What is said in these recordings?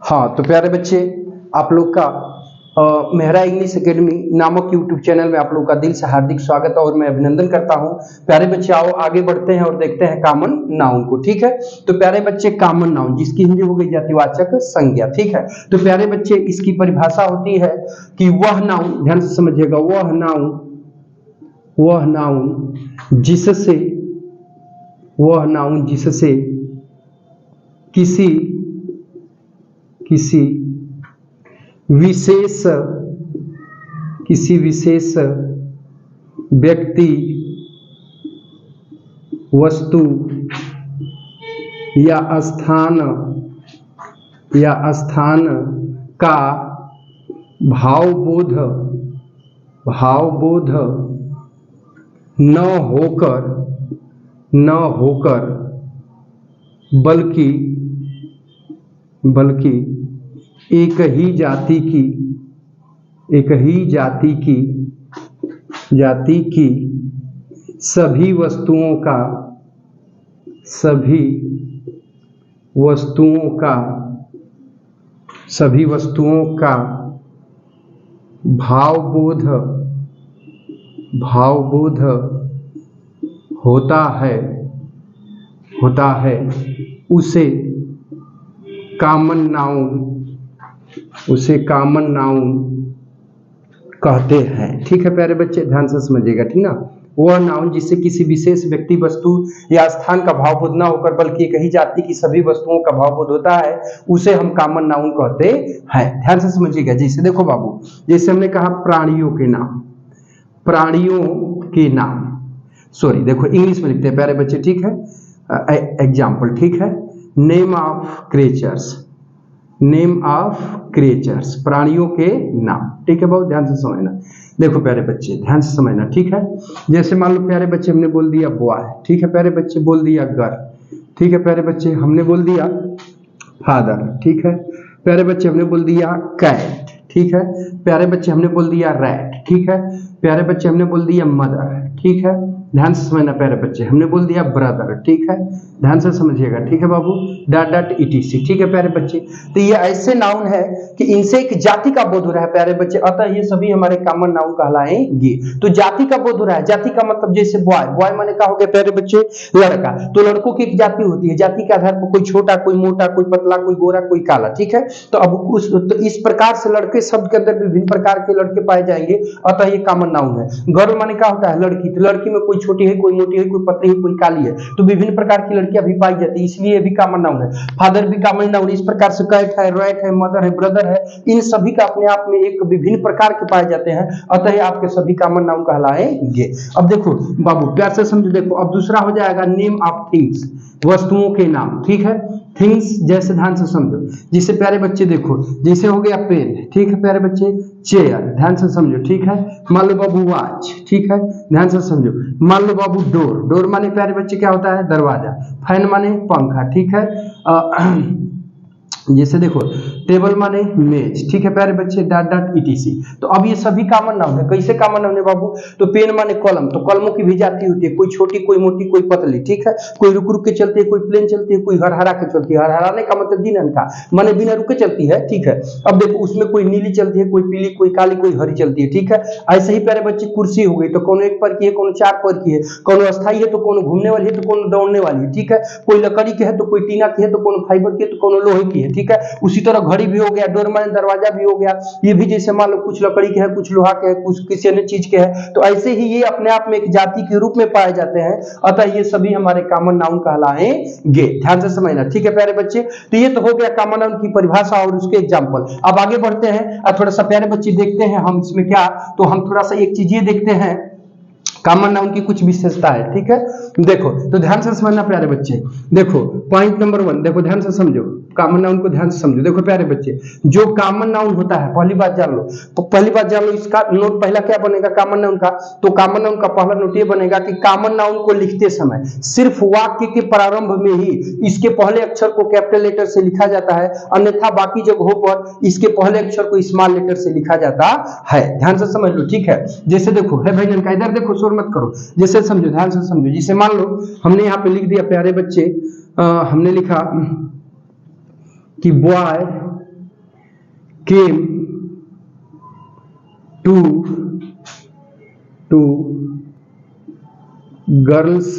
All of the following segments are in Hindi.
हाँ तो प्यारे बच्चे, आप लोग का मेहरा इंग्लिश एकेडमी नामक यूट्यूब चैनल में आप लोग का दिल से हार्दिक स्वागत है और मैं अभिनंदन करता हूं। प्यारे बच्चे आओ आगे बढ़ते हैं और देखते हैं कॉमन नाउन को। ठीक है, तो प्यारे बच्चे कॉमन नाउन जिसकी हिंदी हो गई जातिवाचक संज्ञा। ठीक है, तो प्यारे बच्चे इसकी परिभाषा होती है कि वह नाउन, ध्यान से समझिएगा, वह नाउन जिससे किसी विशेष व्यक्ति, वस्तु या स्थान का भावबोध न होकर बल्कि एक ही जाति की सभी वस्तुओं का भावबोध होता है उसे कॉमन नाउन कहते हैं। ठीक है प्यारे बच्चे, ध्यान से समझिएगा, ठीक ना। वह नाउन जिससे किसी विशेष व्यक्ति, वस्तु या स्थान का भावबोध न होकर बल्कि एक ही जाति की सभी वस्तुओं का भावबोध होता है उसे हम कॉमन नाउन कहते हैं। ध्यान से समझिएगा। जैसे देखो बाबू, जैसे हमने कहा प्राणियों के नाम, सॉरी देखो इंग्लिश में लिखते हैं प्यारे बच्चे। ठीक है, एग्जाम्पल, ठीक है, नेम ऑफ क्रिएचर्स, प्राणियों के नाम। ठीक है, बहुत ध्यान से समझना। देखो प्यारे बच्चे, ध्यान से समझना। ठीक है, जैसे मान लो प्यारे बच्चे हमने बोल दिया बॉय, ठीक है प्यारे बच्चे, बोल दिया गर्ल, ठीक है प्यारे बच्चे, हमने बोल दिया फादर, ठीक है प्यारे बच्चे, हमने बोल दिया कैट, ठीक है प्यारे बच्चे, हमने बोल दिया रैट, ठीक है प्यारे बच्चे, हमने बोल दिया मदर, ठीक है ध्यान से समझना प्यारे बच्चे, हमने बोल दिया ब्रदर, ठीक है ध्यान से समझिएगा, ठीक है बाबू, डॉट etc, ठीक है प्यारे बच्चे। तो ये ऐसे नाउन है कि इनसे एक जाति का बोध हो रहा है प्यारे बच्चे, अतः ये सभी हमारे कॉमन नाउन कहलाएंगे। तो जाति का बोध हो रहा है, जाति का मतलब जैसे बॉय माने क्या हो गया प्यारे बच्चे, लड़का, तो लड़कों की एक जाति होती है, जाति के आधार पर कोई छोटा, कोई मोटा, कोई पतला, कोई गोरा, कोई काला, ठीक है। तो अब तो इस प्रकार से लड़के शब्द के अंदर विभिन्न प्रकार के लड़के पाए जाएंगे, अतः ये कॉमन नाउन है। गर्ल माने क्या होता है, लड़की, तो लड़की में कोई छोटी है, कोई मोटी है, कोई पतली है, कोई काली है, तो विभिन्न प्रकार की लड़कियां भी पाई जाती है, इसलिए ये भी कॉमन नाउन है। फादर भी कॉमन नाउन। इस प्रकार से कैट है, रैट है, मदर है, ब्रदर है, इन सभी का अपने आप में एक विभिन्न प्रकार के पाए जाते हैं, अतः आपके सभी कॉमन नाउन कहलाएंगे। अब देखो बाबू प्यार से समझो, देखो अब दूसरा हो जाएगा नेम ऑफ थिंग्स, वस्तुओं के नाम, ठीक है। थिंग्स जैसे ध्यान से समझो, जिसे प्यारे बच्चे देखो, जैसे हो गया पेन, ठीक है प्यारे बच्चे, चेयर, ध्यान से समझो, ठीक है, मान लो बाबू वॉच, ठीक है ध्यान से समझो, मान लो बाबू डोर माने प्यारे बच्चे क्या होता है, दरवाजा, फैन माने पंखा, ठीक है, जैसे देखो टेबल माने मेज, ठीक है प्यारे बच्चे, डॉट etc। तो अब ये सभी कॉमन नाउन है। कैसे कॉमन नाउन है बाबू, तो पेन माने कलम, तो कलमों की भी जाति होती है, कोई छोटी, कोई मोटी, कोई पतली, ठीक है, कोई रुक के चलती है, कोई प्लेन चलती है, कोई हरहरा के चलती है, हरहराने का मतलब बिना का माने बिना रुके चलती है, ठीक है। अब देखो उसमें कोई नीली चलती है, कोई पीली, कोई काली, कोई हरी चलती है, ठीक है। ऐसे ही प्यारे बच्चे कुर्सी हो गई, तो कौन एक पर की है, कौन चार पर की है, कौन अस्थाई है तो कौन घूमने वाली है, तो कौन दौड़ने वाली है, ठीक है। कोई लकड़ी की है तो कोई टीना की है, तो कौन फाइबर की है, तो कौन लोहे की है, ठीक है। उसी तरह घड़ी भी हो गया, डोर माने दरवाजा भी हो गया, ये भी जैसे मान लो कुछ लकड़ी के है, कुछ लोहा के है, कुछ किसी अन्य चीज के है, तो ऐसे ही ये अपने आप में एक जाति के रूप में पाए जाते हैं, अतः ये सभी हमारे कॉमन नाउन कहलाएंगे। ध्यान से समझना, ठीक है प्यारे बच्चे। तो ये तो हो गया कॉमन नाउन की परिभाषा और उसके एग्जांपल। अब आगे बढ़ते हैं और थोड़ा सा प्यारे बच्चे देखते हैं हम इसमें क्या, तो हम थोड़ा सा एक चीज ये देखते हैं, कॉमन नाउन की कुछ विशेषता है, ठीक है। देखो तो ध्यान से समझना प्यारे बच्चे, देखो पॉइंट नंबर 1, देखो ध्यान से समझो, कॉमन नाउन को ध्यान से समझो। देखो प्यारे बच्चे, जो कॉमन नाउन होता है, पहली बात जान लो, तो पहली बात जान लो, इसका नोट पहला क्या बनेगा कॉमन नाउन का, तो कॉमन नाउन का पहला नोट ये बनेगा कि कॉमन नाउन को लिखते समय सिर्फ वाक्य के प्रारंभ में ही इसके पहले अक्षर को कैपिटल लेटर से लिखा जाता है, अन्यथा बाकी जगहों पर इसके पहले अक्षर को स्मॉल लेटर से लिखा जाता है। ध्यान से समझ लो, ठीक है। जैसे देखो है भाईजान का, इधर देखो, शोर मत करो, जैसे समझो, ध्यान से समझो। जैसे मान लो हमने यहाँ पे लिख दिया प्यारे बच्चे, हमने लिखा कि boy came to girls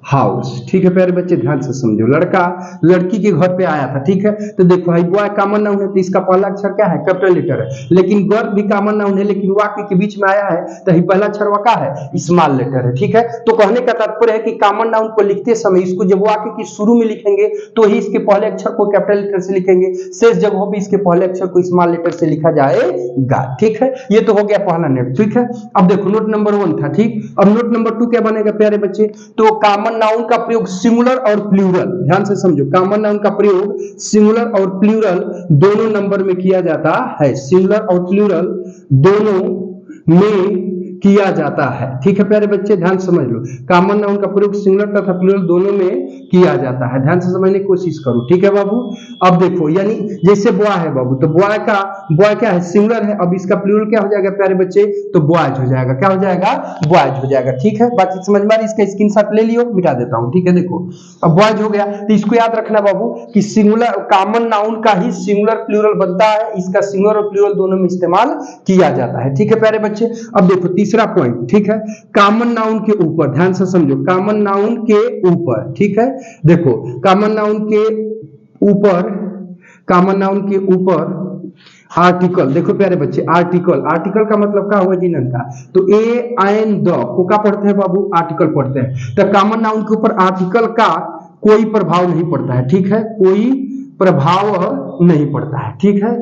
house. ठीक है प्यारे बच्चे, ध्यान से समझो। लड़का लड़की के घर पे आया था, ठीक है। तो देखो भाई बॉय कॉमन नाउन है, तो इसका पहला अक्षर क्या है? कैपिटल लेटर है। लेकिन गर्ल भी कॉमन नाउन है, लेकिन वाक्य के बीच में आया है, तो ही पहला अक्षर क्या है? स्मॉल लेटर है, ठीक है। तो कहने का तात्पर्य है कि कॉमन नाउन को लिखते समय इसको जब वाक्य की शुरू में लिखेंगे तो ही इसके पहले अक्षर को कैपिटल लेटर से लिखेंगे, शेष जगहों पर इसके पहले अक्षर को स्मॉल लेटर से लिखा जाएगा, ठीक है। ये तो हो गया पहला नोट, ठीक है। अब देखो नोट नंबर 1 था, ठीक। अब नोट नंबर 2 क्या बनेगा प्यारे बच्चे? तो कॉमन नाउन का प्रयोग सिंगुलर और प्लूरल, ध्यान से समझो। कॉमन नाउन का प्रयोग सिंगुलर और प्लूरल दोनों नंबर में किया जाता है। सिंगुलर और प्लूरल दोनों में किया जाता है, ठीक है प्यारे बच्चे, ध्यान समझ लो। कॉमन नाउन का प्रयोग सिंगुलर तथा प्लूरल दोनों में किया जाता है, ध्यान से समझने की कोशिश करो, ठीक है बाबू। अब देखो, यानी जैसे बॉय है बाबू, तो बॉय क्या है? सिंगुलर है। अब इसका प्लूरल क्या हो जाएगा प्यारे बच्चे? तो बॉयज हो जाएगा। क्या हो जाएगा? बॉयज हो जाएगा, ठीक है। बाकी समझ में आ रही? इसका स्क्रीनशॉट ले लियो, मिटा देता हूं, ठीक है। देखो अब बॉयज हो गया, तो इसको याद रखना बाबू कि सिंगुलर कॉमन नाउन का ही सिंगुलर प्लूरल बनता है, इसका सिंगुलर और प्लूरल दोनों में इस्तेमाल किया जाता है, ठीक है प्यारे बच्चे। अब देखो तीसरा पॉइंट, ठीक है। कॉमन नाउन के ऊपर, ध्यान से समझो, कॉमन नाउन के ऊपर, ठीक है। देखो कॉमन नाउन के ऊपर आर्टिकल, देखो प्यारे बच्चे, आर्टिकल का मतलब क्या हुआ जिनन का? तो ए एन द को क्या पढ़ते हैं बाबू? आर्टिकल पढ़ते हैं। तो कॉमन नाउन के ऊपर आर्टिकल का कोई प्रभाव नहीं पड़ता है, ठीक है। कोई प्रभाव नहीं पड़ता है, ठीक है।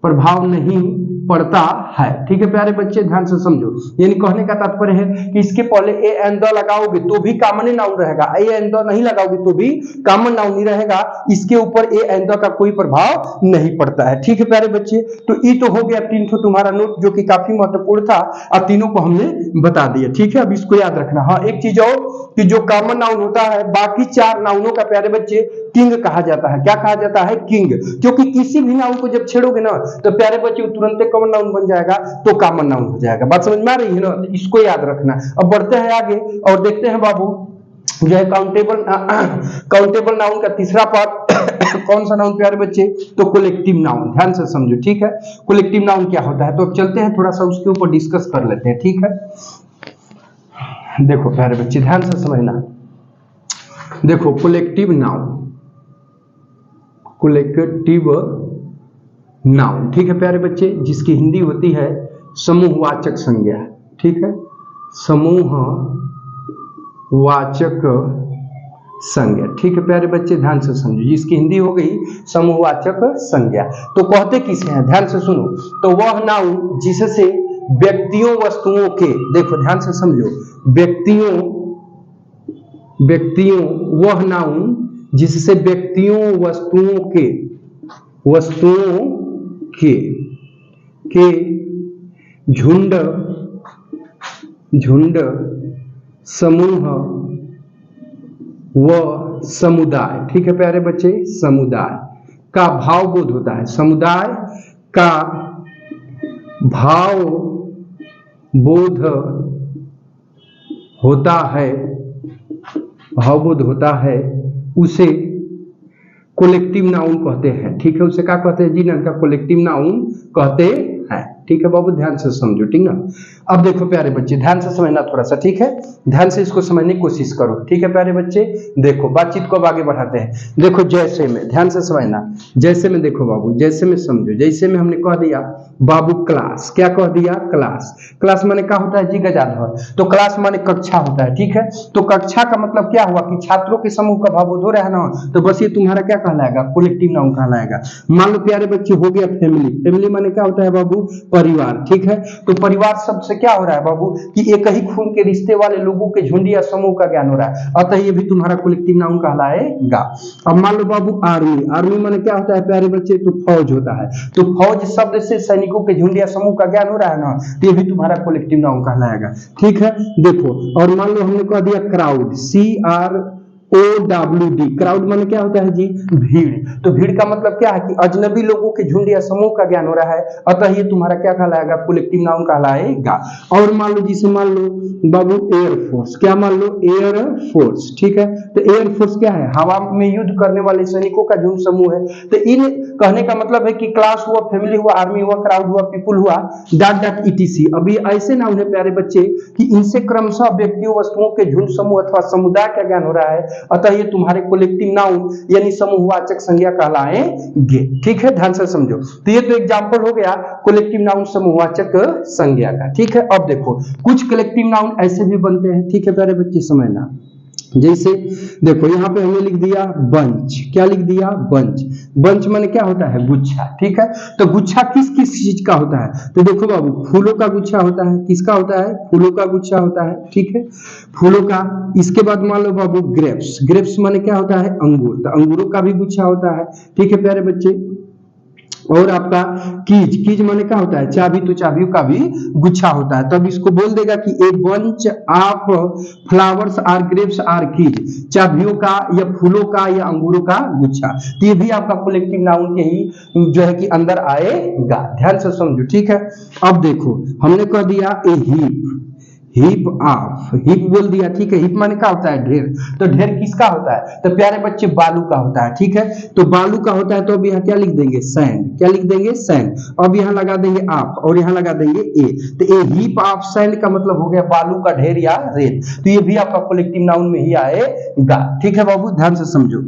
प्रभाव नहीं पड़ता है, ठीक है प्यारे बच्चे, ध्यान से समझो। यानी कहने का तात्पर्य है कि इसके पहले ए एंड द लगाओगे तो भी कॉमन नाउन रहेगा, ए एंड द नहीं लगाओगे तो भी कॉमन नाउन ही रहेगा। इसके ऊपर ए एंड द का कोई प्रभाव नहीं पड़ता है, ठीक है प्यारे बच्चे। तो ये तो हो गया 3 तुम्हारा नोट, जो कि काफी महत्वपूर्ण था। अब तीनों को हमने बता दिया, ठीक है। अब इसको याद रखना। हाँ, एक चीज और कि जो कॉमन नाउन होता है, बाकी 4 नाउनों का प्यारे बच्चे किंग कहा जाता है। क्या कहा जाता है? किंग। क्योंकि किसी भी नाउन को जब छेड़ोगे ना तो प्यारे बच्चे तुरंत कॉमन नाउन बन जाएगा, तो कॉमन नाउन हो जाएगा। बात समझ में आ रही है ना? तो इसको याद रखना। अब बढ़ते हैं आगे और देखते हैं बाबू जो है काउंटेबल नाउन का तीसरा पार्ट कौन सा नाउन प्यारे बच्चे? तो कलेक्टिव नाउन, ध्यान से समझो, ठीक है। कलेक्टिव नाउन क्या होता है? तो अब चलते हैं थोड़ा सा उसके ऊपर डिस्कस कर लेते हैं, ठीक है। देखो प्यारे बच्चे ध्यान से समझना। देखो कलेक्टिव नाउन, ठीक है प्यारे बच्चे, जिसकी हिंदी होती है समूहवाचक संज्ञा, ठीक है। समूहवाचक संज्ञा, ठीक है प्यारे बच्चे, ध्यान से समझो। जिसकी हिंदी हो गई समूहवाचक संज्ञा। तो कहते किसे हैं? ध्यान से सुनो। तो वह नाउन जिससे व्यक्तियों वस्तुओं के, देखो ध्यान से समझो, व्यक्तियों वह नाउन जिससे व्यक्तियों वस्तुओं के झुंड समूह व समुदाय, ठीक है प्यारे बच्चे, समुदाय का भाव बोध होता है। समुदाय का भाव बोध होता है, उसे कलेक्टिव नाउन कहते हैं, ठीक है। उसे क्या कहते हैं जी? का कलेक्टिव नाउन कहते हैं, ठीक है बाबू, ध्यान से समझो, ठीक ना। अब देखो प्यारे बच्चे ध्यान से समझना थोड़ा सा, ठीक है। ध्यान से इसको समझने की कोशिश करो, ठीक है प्यारे बच्चे। देखो बातचीत को अब आगे बढ़ाते हैं। देखो जैसे में, ध्यान से समझना। जैसे में देखो बाबू, जैसे में समझो। जैसे में हमने कह दिया बाबू क्लास, क्या कह दिया? क्लास माने क्या होता है जी? गजाधर। तो क्लास माने कक्षा होता है, ठीक है। तो कक्षा का मतलब क्या हुआ कि छात्रों के समूह का भाव बोध हो रहा है ना, तो बस ये तुम्हारा क्या कहलाएगा? कलेक्टिव नाउन कहलाएगा। मान लो प्यारे बच्चे हो गया फैमिली माने क्या होता है बाबू? परिवार, ठीक है। तो परिवार शब्द से क्या हो रहा है बाबू कि एक ही खून के रिश्ते वाले लोगों के झुंड या समूह का ज्ञान हो रहा है, अतः ये भी तुम्हारा कलेक्टिव नाउन कहलाएगा। अब मान लो बाबू आर्मी माने क्या होता है प्यारे बच्चे? तो फौज होता है। तो फौज शब्द से सैनिकों के झुंड या समूह का ज्ञान हो रहा है ना, तो ये भी तुम्हारा कलेक्टिव नाउन कहलाएगा, ठीक है। देखो और मान लो हमने कह दिया क्राउड, OWD, क्राउड माने क्या होता है जी, भीड़। तो भीड़ का मतलब क्या है कि अजनबी लोगों के झुंड या समूह का ज्ञान हो रहा है, अतः ये तुम्हारा क्या कहलाएगा, कलेक्टिव नाउन कहलाएगा। और मान लो जिसे मान लो बाबू एयरफोर्स, क्या मान लो, एयरफोर्स, ठीक है। तो एयरफोर्स क्या है, हवा में युद्ध करने वाले सैनिकों का झुंड समूह है। तो इन कहने का मतलब है कि क्लास हुआ, फैमिली हुआ, आर्मी हुआ, क्राउड हुआ, पीपुल हुआ, डॉट डॉट ईटीसी। अभी ऐसे नाउन है प्यारे बच्चे कि इनसे क्रमशः व्यक्तियों, वस्तुओं के झुंड, समूह अथवा समुदाय का ज्ञान हो रहा है, अतः ये तुम्हारे कलेक्टिव नाउन यानी समूहवाचक संज्ञा कहलाएंगे। ठीक है, ध्यान से समझो। तो ये तो एग्जांपल हो गया कलेक्टिव नाउन समूहवाचक संज्ञा का। ठीक है, अब देखो कुछ कलेक्टिव नाउन ऐसे भी बनते हैं। ठीक है प्यारे बच्चे, समझना। जैसे देखो यहाँ पे हमने लिख दिया बंच, क्या लिख दिया, बंच। बंच माने क्या होता है, गुच्छा। ठीक है, तो गुच्छा किस किस चीज का होता है, तो देखो बाबू, फूलों का गुच्छा होता है। किसका होता है, फूलों का गुच्छा होता है। ठीक है, फूलों का। इसके बाद मान लो बाबू ग्रेप्स, ग्रेप्स माने क्या होता है, अंगूर, तो अंगूरों का भी गुच्छा होता है। ठीक है प्यारे बच्चे। और आपका कीज, कीज माने क्या होता है, चाबी, तो चाबियों का भी गुच्छा होता है। तब इसको बोल देगा कि a bunch of flowers or grapes or keys, चाबियों का या फूलों का या अंगूरों का गुच्छा। तो ये भी आपका कलेक्टिव नाउन के ही जो है कि अंदर आएगा। ध्यान से समझो। ठीक है, अब देखो हमने कह दिया ए हीप, हिप ऑफ, हिप बोल दिया। ठीक है, हिप माने क्या होता है, ढेर। तो ढेर किसका होता है, तो प्यारे बच्चे बालू का होता है। ठीक है, तो बालू का होता है, तो अब यहाँ क्या लिख देंगे, सैंड, क्या लिख देंगे, सैंड। अब यहाँ लगा देंगे ऑफ और यहाँ लगा देंगे ए, तो ए हीप ऑफ सैंड का मतलब हो गया बालू का ढेर या रेत। तो ये भी आपका कलेक्टिव नाउन में ही आएगा। ठीक है बाबू, ध्यान से समझो।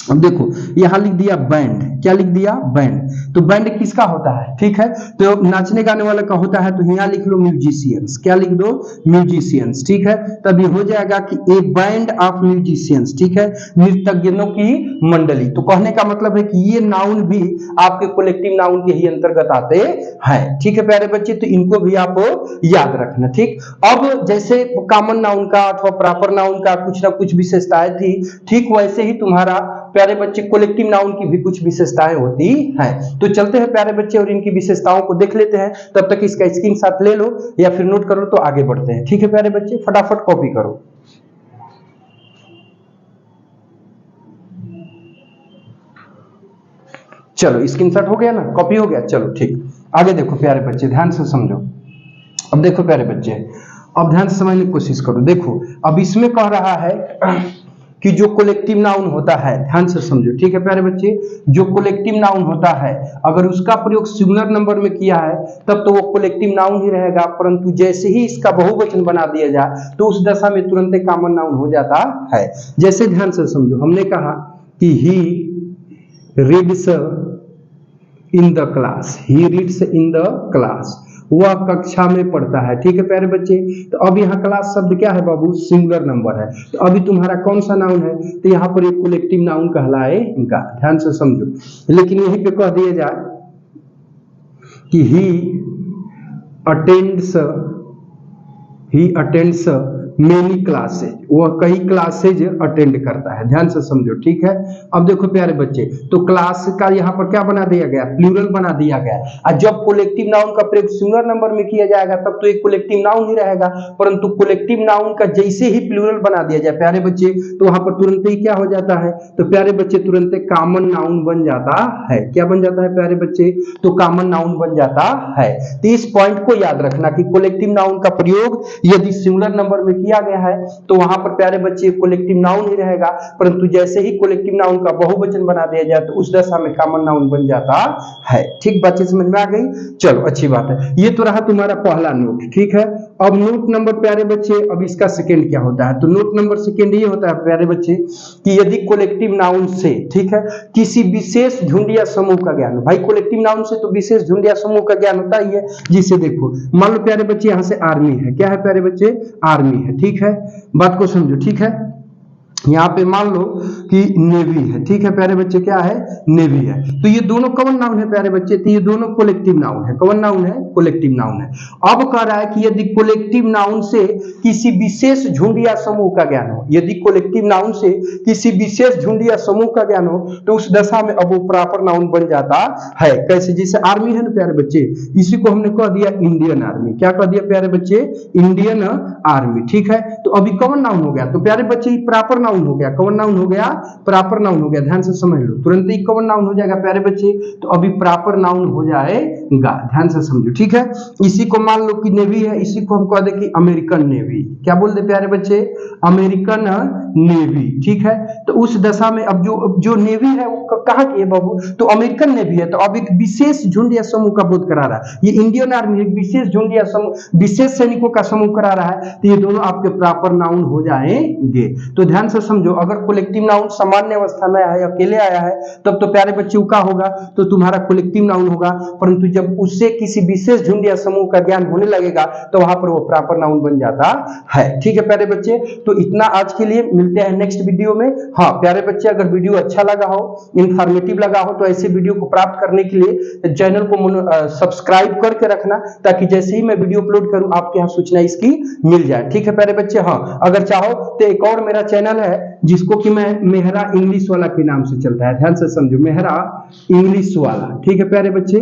अब देखो यहां लिख दिया बैंड, क्या लिख दिया, बैंड। तो बैंड किसका होता है, ठीक है, तो नाचने गाने वाले का होता है। तो यहां लिख लो म्यूजिशियंस, क्या लिख दो, म्यूजिशियंस। ठीक है, तब ये हो जाएगा कि ए बैंड ऑफ म्यूजिशियंस। ठीक है, नृत्यज्ञों की मंडली। तो कहने का मतलब है कि ये नाउन भी आपके कलेक्टिव नाउन के ही अंतर्गत आते हैं। ठीक है प्यारे बच्चे, तो इनको भी आप याद रखना। ठीक, अब जैसे कॉमन नाउन का अथवा प्रॉपर नाउन का कुछ ना कुछ विशेषताएं थी, ठीक वैसे ही तुम्हारा प्यारे बच्चे कलेक्टिव नाउन की भी कुछ विशेषताएं होती हैं। तो चलते हैं प्यारे बच्चे और इनकी विशेषताओं को देख लेते हैं। तब तक इसका स्क्रीनशॉट ले लो या फिर नोट करो, तो आगे बढ़ते हैं। ठीक है प्यारे बच्चे, फटाफट कॉपी करो। चलो स्क्रीनशॉट हो गया ना, कॉपी हो गया, चलो ठीक। आगे देखो प्यारे बच्चे, ध्यान से समझो। अब देखो प्यारे बच्चे, अब ध्यान से समझने की कोशिश करो। देखो अब इसमें कह रहा है कि जो कलेक्टिव नाउन होता है, ध्यान से समझो। ठीक है प्यारे बच्चे, जो कलेक्टिव नाउन होता है अगर उसका प्रयोग सिंगुलर नंबर में किया है तब तो वो कलेक्टिव नाउन ही रहेगा, परंतु जैसे ही इसका बहुवचन बना दिया जाए तो उस दशा में तुरंत कॉमन नाउन हो जाता है। जैसे ध्यान से समझो, हमने कहा कि he reads in the class, he reads in the class, वह कक्षा में पढ़ता है। ठीक है प्यारे बच्चे, तो अब यहाँ क्लास शब्द क्या है बाबू, सिंगुलर नंबर है। तो अभी तुम्हारा कौन सा नाउन है, तो यहाँ पर एक कलेक्टिव नाउन कहलाएगा। ध्यान से समझो। लेकिन यहीं पे कह दिया जाए कि ही अटेंड्स मेनी क्लासेज, वह कई क्लासेज अटेंड करता है। ध्यान से समझो। ठीक है, अब देखो प्यारे बच्चे, तो क्लास का यहाँ पर क्या बना दिया गया, प्लूरल बना दिया गया। और जब कलेक्टिव नाउन का प्रयोग सिंगुलर नंबर में किया जाएगा तब तो एक कलेक्टिव नाउन ही रहेगा, परंतु कलेक्टिव नाउन का जैसे ही प्लूरल बना दिया जाए प्यारे बच्चे, तो वहां पर तुरंत ही क्या हो जाता है, तो प्यारे बच्चे तुरंत कॉमन नाउन बन जाता है। क्या बन जाता है प्यारे बच्चे, तो कॉमन नाउन बन जाता है। तो इस पॉइंट को याद रखना कि कलेक्टिव नाउन का प्रयोग यदि सिंगुलर नंबर में किया गया है तो वहां पर प्यारे बच्चे कलेक्टिव नाउन ही रहेगा, परंतु जैसे ही कलेक्टिव नाउन का बहुवचन बना दिया जाए तो उस दशा में कॉमन नाउन बन जाता है। ठीक बच्चे, समझ में आ गई, चलो अच्छी बात है। ये तो रहा तुम्हारा पहला नोट। ठीक है, अब नोट नंबर प्यारे बच्चे, अब इसका सेकंड क्या होता है, तो नोट नंबर सेकंड ये होता है प्यारे बच्चे कि यदि कलेक्टिव नाउन से, ठीक है, किसी विशेष झुंड या समूह का ज्ञान, भाई कलेक्टिव नाउन से तो विशेष झुंड या समूह का ज्ञान होता ही है। जिसे देखो मान लो प्यारे बच्चे यहाँ से आर्मी है, क्या है प्यारे बच्चे, आर्मी है। ठीक है, बात को समझो। ठीक है, यहाँ पे मान लो कि नेवी है, ठीक है प्यारे बच्चे, क्या है, नेवी है। तो ये दोनों कौन नाउन है प्यारे बच्चे, तो ये दोनों कोलेक्टिव नाउन है। कौन नाउन है, कोलेक्टिव नाउन है। अब कह रहा है कि यदि कोलेक्टिव नाउन से किसी विशेष झुंड या समूह का ज्ञान हो, यदि कोलेक्टिव नाउन से किसी विशेष झुंड या समूह का ज्ञान हो तो उस दशा में अब वो प्रॉपर नाउन बन जाता है। कैसे, जैसे आर्मी है ना प्यारे बच्चे, इसी को हमने कह दिया इंडियन आर्मी। क्या कह दिया प्यारे बच्चे, इंडियन आर्मी, ठीक है। तो अभी कौन नाउन हो गया, तो प्यारे बच्चे प्रॉपर नाउन हो गया। कौन नाउन हो गया, प्रॉपर नाउन हो गया। ध्यान से समझ लो, तुरंत ही कौन नाउन हो जाएगा प्यारे बच्चे, तो अभी प्रॉपर नाउन हो जाएगा। ध्यान से समझो, ठीक है। इसी को मान लो कि नेवी है, इसी को हम कह दे कि अमेरिकन नेवी। क्या बोल दे प्यारे बच्चे, अमेरिकन नेवी, ठीक है। तो उस दशा में अब जो नेवी है वो कहाँ की है बाबू, तो अमेरिकन नेवी है। तो अब एक विशेष झुंड या समूह का बोध करा रहा है। ये इंडियन आर्मी एक विशेष झुंड या समूह, विशेष सैनिकों का समूह करा रहा है। तो ये दोनों आपके प्रॉपर नाउन हो जाएंगे। तो ध्यान से समझो, अगर कलेक्टिव नाउन सामान्य अवस्था में आया है, अकेले आया है, तब तो प्यारे बच्चे का होगा, तो तुम्हारा कलेक्टिव नाउन होगा। परंतु जब उससे किसी विशेष झुंड या समूह का ज्ञान होने लगेगा तो वहां पर वो प्रॉपर नाउन बन जाता है, ठीक है प्यारे बच्चे। तो इतना आज के लिए, मिलते हैं नेक्स्ट वीडियो में। हाँ प्यारे बच्चे, अगर वीडियो अच्छा लगा हो, इंफॉर्मेटिव लगा हो, तो ऐसे वीडियो को प्राप्त करने के लिए चैनल को सब्सक्राइब करके रखना, ताकि जैसे ही मैं वीडियो अपलोड करूं आपके यहाँ सूचना इसकी मिल जाए, ठीक है प्यारे बच्चे। हाँ, अगर चाहो तो एक और मेरा चैनल है जिसको कि मैं मेहरा इंग्लिश वाला के नाम से चलता है। ध्यान से समझो, मेहरा इंग्लिश वाला, ठीक है प्यारे बच्चे,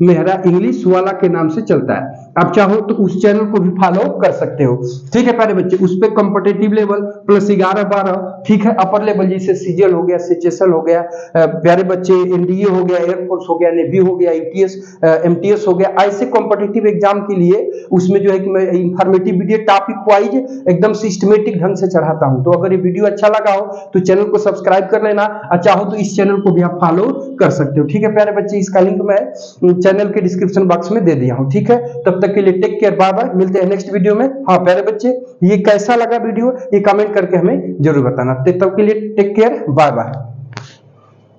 मेहरा इंग्लिश वाला के नाम से चलता है। आप चाहो तो उस चैनल को भी फॉलो कर सकते हो, ठीक है प्यारे बच्चे। उस पे कॉम्पिटिटिव लेवल प्लस 11-12, ठीक है, अपर लेवल जैसे सीजीएल हो गया, सीएचएसएल हो गया, प्यारे बच्चे एनडीए हो गया, एयरफोर्स हो गया, नेवी हो गया, यूटीएस, एमटीएस हो गया, ऐसे कॉम्पिटिटिव एग्जाम के लिए उसमें जो है कि मैं इंफॉर्मेटिव वीडियो टॉपिक वाइज एकदम सिस्टमेटिक ढंग से चढ़ाता हूं। तो अगर ये वीडियो अच्छा लगा हो तो चैनल को सब्सक्राइब कर लेना, और चाहो तो इस चैनल को भी आप फॉलो कर सकते हो, ठीक है प्यारे बच्चे। इसका लिंक मैं चैनल के डिस्क्रिप्शन बॉक्स में दे दिया हूं, ठीक है। तब तक के लिए टेक केयर, बाय बाय, मिलते हैं नेक्स्ट वीडियो में। हाँ प्यारे बच्चे, ये कैसा लगा वीडियो, ये कमेंट करके हमें जरूर बताना। तब के लिए टेक केयर, बाय बाय।